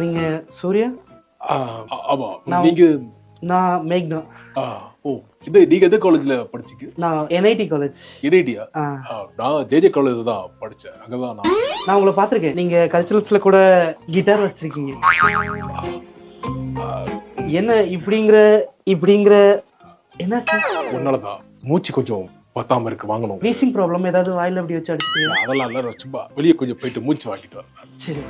நீங்க சூர்யா? ஆமா. நீங்க? நான் மேக்னா. ஓ, நீங்க எந்த காலேஜ்ல படிச்சீங்க? நான் NIT காலேஜ். NIT-யா? நான் JJ காலேஜ் தான் படிச்சேன். அங்கதான் நான் உங்களை பார்த்திருக்கேன். நீங்க கல்ச்சரல்ஸ்ல கூட கிட்டார் வச்சிருக்கீங்க. என்ன இப்படிங்கிற என்னாச்சு? உன்னாலதான் மூச்சு கொஞ்சம் பத்தாம இருக்கு, வாங்கணும். வீசிங் ப்ராப்ளம் ஏதாவது வாயில அப்படி வச்சு அடிச்சு? அதெல்லாம் இல்ல, சும்மா வெளியே கொஞ்சம் போயிட்டு மூச்சு வாங்கிட்டு வரேன். சரி.